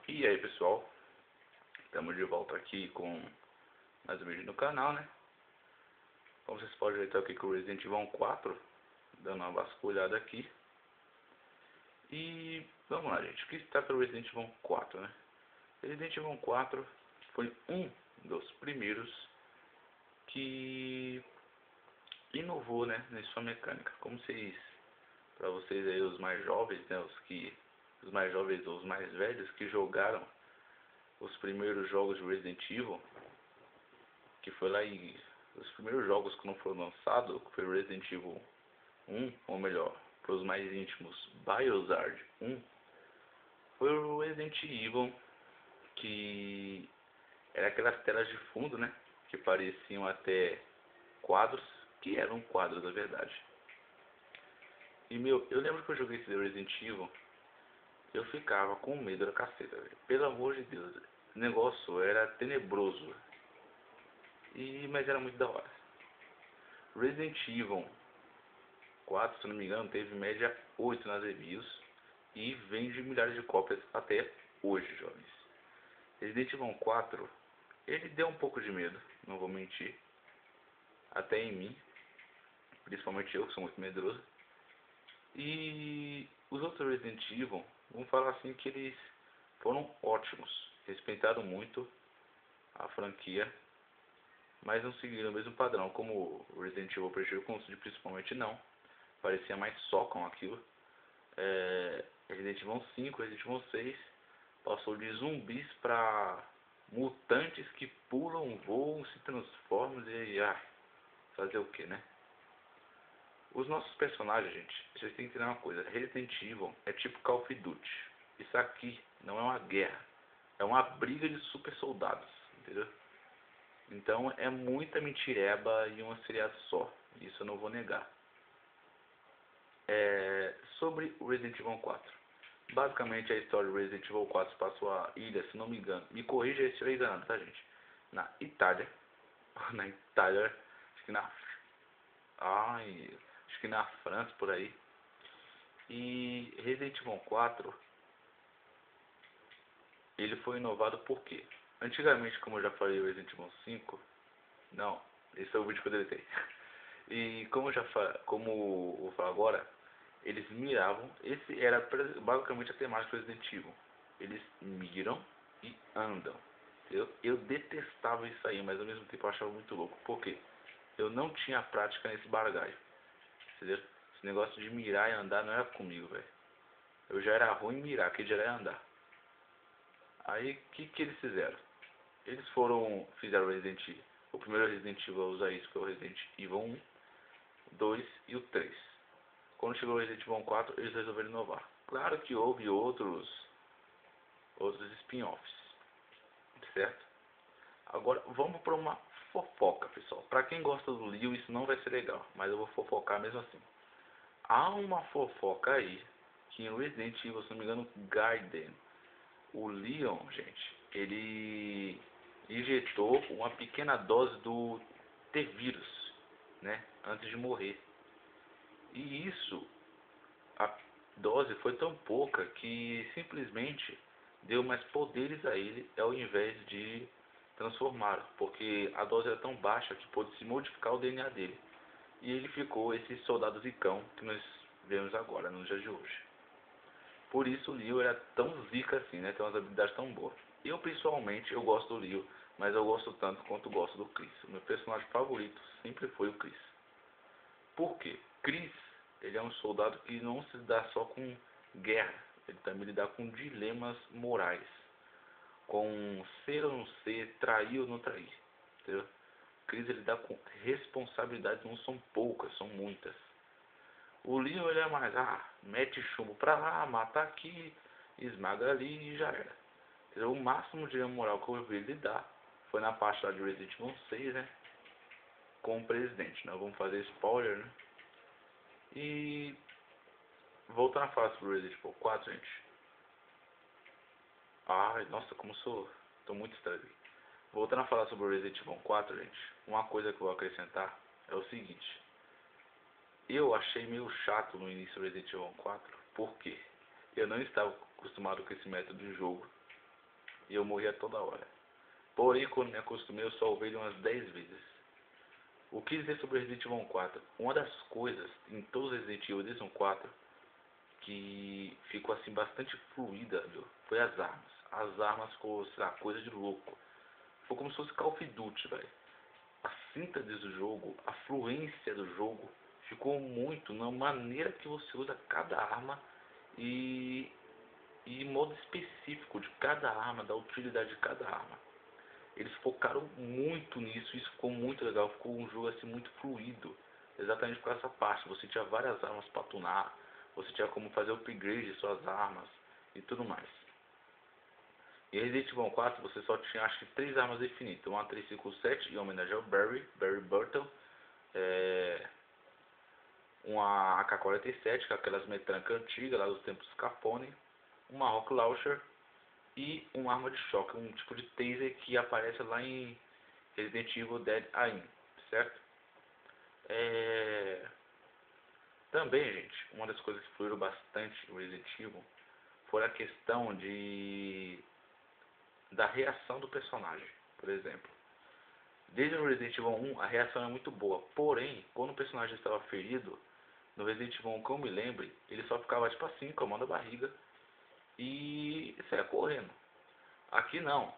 E aí pessoal, estamos de volta aqui com mais um vídeo no canal, né? Como vocês podem ver, estou aqui com o Resident Evil 4, dando uma vasculhada aqui. E vamos lá, gente, o que está pelo Resident Evil 4, né? Resident Evil 4 foi um dos primeiros que inovou, né, na sua mecânica. Como vocês, para vocês aí, os mais jovens, né, os mais jovens ou os mais velhos que jogaram os primeiros jogos de Resident Evil, que foi lá os primeiros jogos que não foram lançados, que foi Resident Evil 1, ou melhor, para os mais íntimos, Biohazard 1, foi o Resident Evil, que era aquelas telas de fundo, né, que pareciam até quadros, que eram quadros na verdade. E eu lembro que eu joguei esse Resident Evil, eu ficava com medo da caceta, velho. Pelo amor de Deus, o negócio era tenebroso. Mas era muito da hora. Resident Evil 4, se não me engano, teve média 8 nas reviews e vende milhares de cópias até hoje, jovens. Resident Evil 4, ele deu um pouco de medo, não vou mentir, até em mim, principalmente eu que sou muito medroso. E os outros Resident Evil, vamos falar assim que eles foram ótimos, respeitaram muito a franquia, mas não seguiram o mesmo padrão, como o Resident Evil Prefiro Console, principalmente não. Parecia mais Socom aquilo. Resident Evil 5, Resident Evil 6 passou de zumbis para mutantes que pulam, voam, se transformam e fazer o que, né? Os nossos personagens, gente, vocês têm que entender uma coisa. Resident Evil é tipo Call of Duty. Isso aqui não é uma guerra, é uma briga de super soldados, entendeu? Então é muita mentireba em uma seriado só, isso eu não vou negar. Sobre o Resident Evil 4. Basicamente a história do Resident Evil 4 passou a ilha, se não me engano, me corrija se eu estiver enganado, tá gente? Na Itália, acho que acho que na França, por aí. E Resident Evil 4, ele foi inovado por quê? Antigamente, como eu já falei, o Resident Evil 5, não, esse é o vídeo que eu deletei. E como eu vou falar agora, eles miravam, esse era basicamente a temática do Resident Evil. Eles miram e andam. Eu detestava isso aí, mas ao mesmo tempo eu achava muito louco. Por quê? Eu não tinha prática nesse baralho. Entendeu? Esse negócio de mirar e andar não era comigo, velho. Eu já era ruim em mirar, que já era andar. Aí, o que eles fizeram? Eles fizeram Resident Evil. O primeiro Resident Evil a usar isso foi o Resident Evil 1, 2 e o 3. Quando chegou o Resident Evil 4, eles resolveram inovar. Claro que houve outros spin-offs, certo? Agora, vamos para uma fofoca, pessoal. Para quem gosta do Leo, isso não vai ser legal, mas eu vou fofocar mesmo assim. Há uma fofoca aí, que em Resident Evil, se não me engano, Gaiden, o Leon, gente, ele injetou uma pequena dose do T-Vírus, né, antes de morrer. E a dose foi tão pouca que simplesmente deu mais poderes a ele ao invés de transformá-lo, porque a dose era tão baixa que pôde se modificar o DNA dele. E ele ficou esse soldado zicão que nós vemos agora, nos dias de hoje. Por isso o Leo era tão zica assim, né? Tem umas habilidades tão boas. Eu pessoalmente, eu gosto do Leo, mas eu gosto tanto quanto gosto do Chris. O meu personagem favorito sempre foi o Chris. Por quê? Chris, ele é um soldado que não se dá só com guerra, ele também lida com dilemas morais, com ser ou não ser, trair ou não trair, entendeu? Chris, ele dá com responsabilidades, não são poucas, são muitas. O Leon, ele é mais, mete chumbo pra lá, mata aqui, esmaga ali e já era. Entendeu? O máximo de moral que eu vi ele dar foi na parte lá de Resident Evil 6, né? Com o presidente, né? Vamos fazer spoiler, né? E voltando a falar sobre Resident Evil 4, gente. Ai, nossa, como sou. Tô muito estranho. Voltando a falar sobre o Resident Evil 4, gente. Uma coisa que eu vou acrescentar é o seguinte. Eu achei meio chato no início do Resident Evil 4. Por quê? Eu não estava acostumado com esse método de jogo e eu morria toda hora. Porém, quando me acostumei, eu salvei ele umas 10 vezes. O que dizer sobre Resident Evil 4? Uma das coisas em todos os Resident Evil desde o 4 que ficou assim bastante fluida, viu? Foi as armas. As armas ficou, sei lá, coisa de louco. Foi como se fosse Call of Duty, velho. A síntese do jogo, a fluência do jogo ficou muito na maneira que você usa cada arma e modo específico de cada arma, da utilidade de cada arma. Eles focaram muito nisso, isso ficou muito legal, ficou um jogo assim muito fluido, exatamente por essa parte. Você tinha várias armas para tunar, você tinha como fazer upgrade de suas armas e tudo mais. Em Resident Evil 4 você só tinha acho que 3 armas definidas, uma 357 em homenagem ao Barry Burton, uma AK-47, com aquelas metrancas antigas lá dos tempos Capone, uma Rock Launcher e uma arma de choque, um tipo de taser que aparece lá em Resident Evil Dead Aim, certo? Também, gente, uma das coisas que fluíram bastante no Resident Evil foi a questão da reação do personagem, por exemplo. Desde o Resident Evil 1, a reação é muito boa, porém, quando o personagem estava ferido, no Resident Evil 1 que eu me lembre, ele só ficava tipo assim, com a mão na barriga e saia correndo. Aqui não.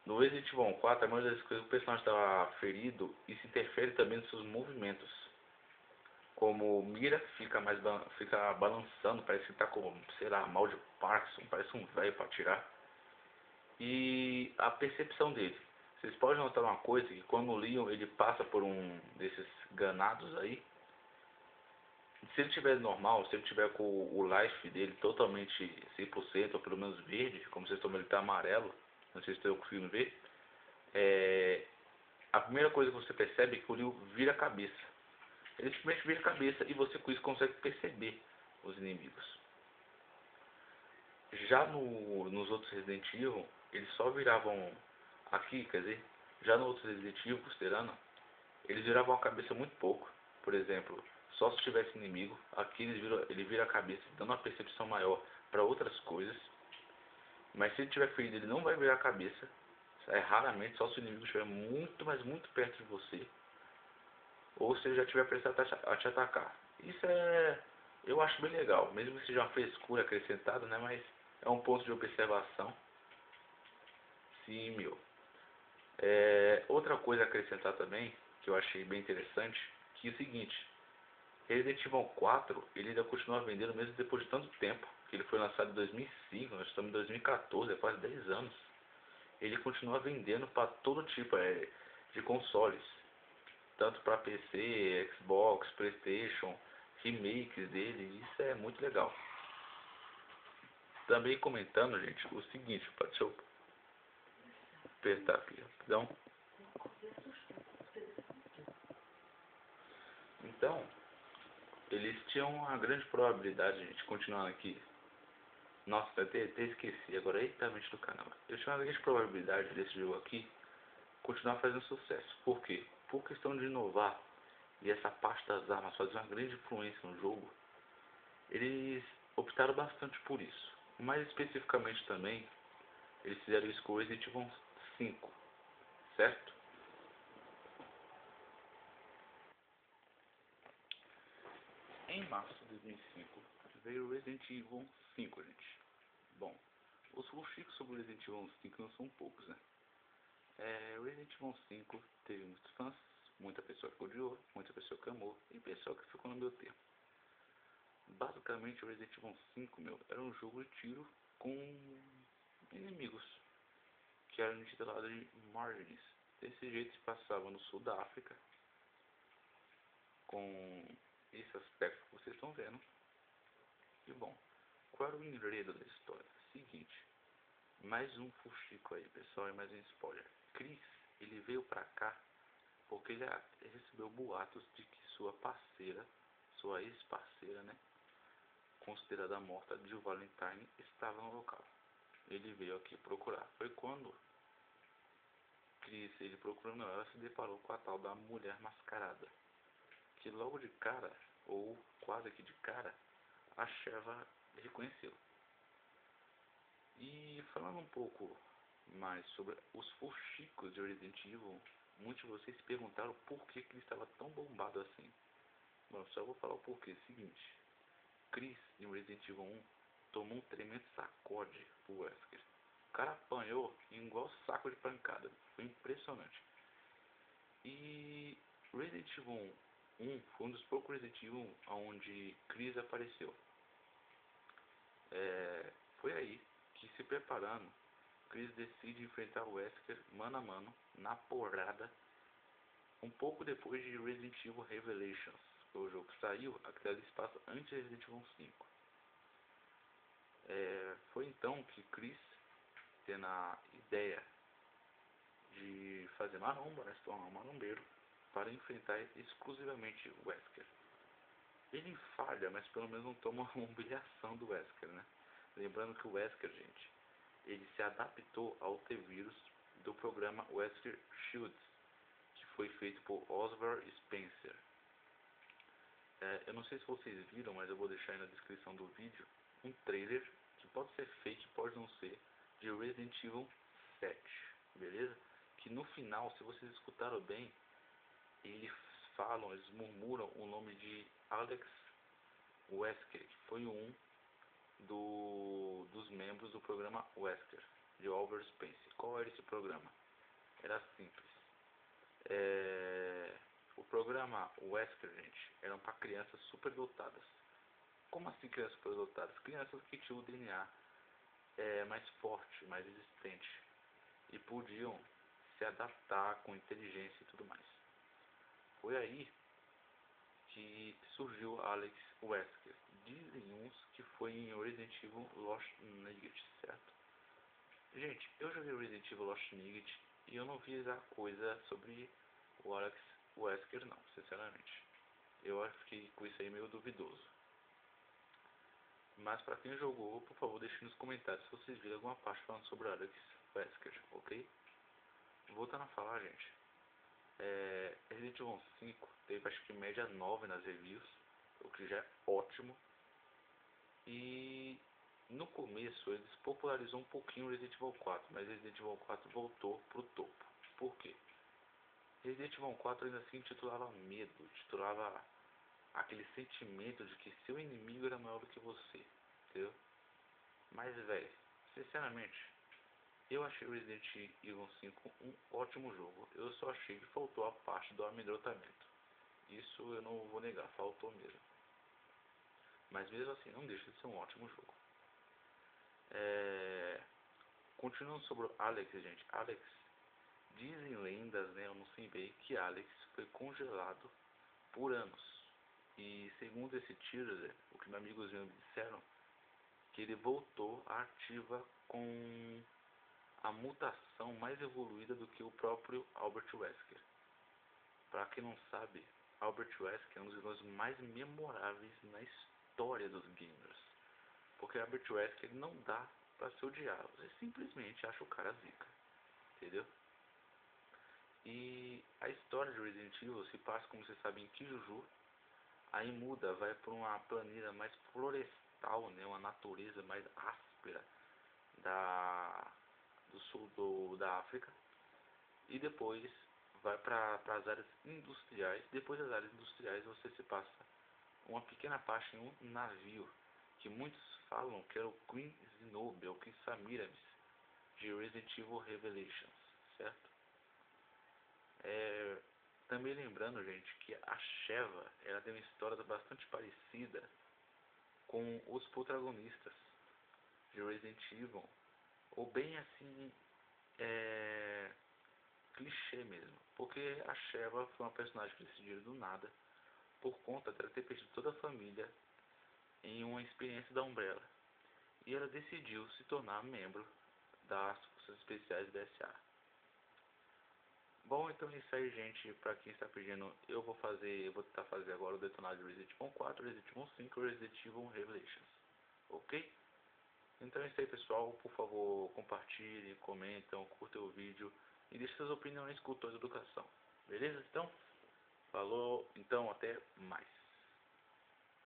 No Resident Evil 4, a maioria das coisas, o personagem estava ferido e se interfere também nos seus movimentos. Como mira, fica balançando, parece que está com, sei lá, mal de Parkinson, parece um velho para atirar. E a percepção dele. Vocês podem notar uma coisa, que quando o Leon ele passa por um desses ganados aí, se ele tiver normal, se ele tiver com o life dele totalmente 100%, ou pelo menos verde, como vocês estão vendo, ele está amarelo, não sei se estão conseguindo ver, a primeira coisa que você percebe é que o Leon vira a cabeça. Ele simplesmente vira a cabeça e você com isso consegue perceber os inimigos. Já nos outros Resident Evil, eles só viravam aqui, quer dizer, já nos outros Resident Evil, considerando, eles viravam a cabeça muito pouco. Por exemplo, só se tivesse inimigo, aqui ele vira a cabeça, dando uma percepção maior para outras coisas. Mas se ele tiver ferido, ele não vai virar a cabeça. É raramente, só se o inimigo estiver muito, mas muito perto de você. Ou se ele já tiver prestes a te atacar. Isso eu acho bem legal, mesmo que seja uma frescura acrescentada, né? Mas é um ponto de observação. Sim, meu. Outra coisa a acrescentar também, que eu achei bem interessante, que é o seguinte. Resident Evil 4, ele ainda continua vendendo mesmo depois de tanto tempo. Que ele foi lançado em 2005, nós estamos em 2014, é quase 10 anos. Ele continua vendendo para todo tipo de consoles. Tanto para PC, Xbox, Playstation, remakes dele, isso é muito legal. Também comentando, gente, o seguinte, deixa eu apertar aqui, rapidão. Então, eles tinham uma grande probabilidade, gente, continuando aqui. Nossa, até esqueci, agora eita, mente do canal. Eles tinham uma grande probabilidade desse jogo aqui continuar fazendo sucesso. Por quê? Por questão de inovar e essa parte das armas fazer uma grande influência no jogo, eles optaram bastante por isso. Mais especificamente também, eles fizeram isso com o Resident Evil 5, certo? Em março de 2005 veio o Resident Evil 5, gente. Bom, os fuxicos sobre o Resident Evil 5 não são poucos, né? O Resident Evil 5 teve muitos fãs, muita pessoa que odiou, muita pessoa que amou e pessoa que ficou no meu tempo. Basicamente, o Resident Evil 5, meu, era um jogo de tiro com inimigos, que eram intitulados de Margins. Desse jeito se passava no sul da África, com esse aspecto que vocês estão vendo. E bom, qual era o enredo da história? Seguinte, mais um fuxico aí, pessoal, e mais um spoiler. Chris, ele veio pra cá porque ele recebeu boatos de que sua parceira, sua ex-parceira, né, considerada morta, Jill Valentine, estava no local. Ele veio aqui procurar. Foi quando Chris, ele procurando ela, se deparou com a tal da Mulher Mascarada, que logo de cara, ou quase que de cara, achava reconhecê-lo. E falando um pouco mais sobre os fuxicos de Resident Evil, muitos de vocês se perguntaram por que ele estava tão bombado assim. Bom, só vou falar o porquê. Seguinte, Chris, em Resident Evil 1, tomou um tremendo sacode pro Wesker. O cara apanhou igual saco de pancada. Foi impressionante. E Resident Evil 1 foi um dos poucos Resident Evil onde Chris apareceu. Foi aí que, se preparando, Chris decide enfrentar o Wesker mano a mano, na porrada, um pouco depois de Resident Evil Revelations. O jogo que saiu, aquele espaço antes de Resident Evil 5. Foi então que Chris, tendo a ideia de fazer maromba, né, se tornar um marombeiro, para enfrentar exclusivamente o Wesker. Ele falha, mas pelo menos não toma uma humilhação do Wesker, né? Lembrando que o Wesker, gente, ele se adaptou ao T-Vírus do programa Wesker Shields, que foi feito por Oswald Spencer. Eu não sei se vocês viram, mas eu vou deixar aí na descrição do vídeo um trailer, que pode ser fake, pode não ser, de Resident Evil 7, beleza? Que no final, se vocês escutaram bem, eles murmuram o nome de Alex Wesker, que foi um dos membros do programa Wesker, de Oswald Spencer. Qual era esse programa? Era simples. O programa Wesker, gente, eram para crianças superdotadas. Como assim crianças superdotadas? Crianças que tinham o DNA mais forte, mais resistente, e podiam se adaptar com inteligência e tudo mais. Foi aí que surgiu Alex Wesker. Dizem uns que foi em Resident Evil Lost Nugget, certo? Gente, eu joguei Resident Evil Lost Nugget e eu não vi a coisa sobre o Alex Wesker não, sinceramente. Eu fiquei com isso aí meio duvidoso. Mas para quem jogou, por favor, deixe nos comentários se vocês viram alguma parte falando sobre o Alex Wesker, ok? Voltando a falar, gente, Resident Evil 5 teve acho que média 9 nas reviews, o que já é ótimo. E no começo eles popularizou um pouquinho o Resident Evil 4, mas Resident Evil 4 voltou pro topo. Por quê? Resident Evil 4 ainda assim titulava medo, titulava aquele sentimento de que seu inimigo era maior do que você, entendeu? Mas, velho, sinceramente, eu achei o Resident Evil 5 um ótimo jogo. Eu só achei que faltou a parte do amedrontamento. Isso eu não vou negar, faltou mesmo. Mas mesmo assim, não deixa de ser um ótimo jogo. Continuando sobre o Alex, gente. Alex, dizem lendas, né, eu não sei bem, que Alex foi congelado por anos. E segundo esse teaser, o que meus amigos me disseram, que ele voltou à ativa com a mutação mais evoluída do que o próprio Albert Wesker. Para quem não sabe, Albert Wesker é um dos vilões mais memoráveis na história dos gamers. Porque Albert Wesker não dá para ser odiado, você simplesmente acha o cara zica, entendeu? E a história de Resident Evil se passa, como vocês sabem, em Kijuju. Aí muda, vai para uma planilha mais florestal, né, uma natureza mais áspera do sul da África. E depois vai para as áreas industriais. Depois das áreas industriais você se passa uma pequena parte em um navio, que muitos falam que era o Queen Zenobia, o Queen Samiramis, de Resident Evil Revelations, certo? Também lembrando, gente, que a Sheva, ela tem uma história bastante parecida com os protagonistas de Resident Evil, ou bem assim, clichê mesmo, porque a Sheva foi uma personagem que decidiu do nada, por conta dela ter perdido toda a família em uma experiência da Umbrella, e ela decidiu se tornar membro das Forças Especiais da SA. Bom, então é isso aí, gente. Pra quem está pedindo, eu vou tentar fazer agora o detonado de Resident Evil 4, Resident Evil 5 e Resident Evil Revelations. Ok? Então é isso aí, pessoal. Por favor, compartilhem, comentem, curtem o vídeo e deixem suas opiniões com toda a educação. Beleza? Então, falou. Então, até mais.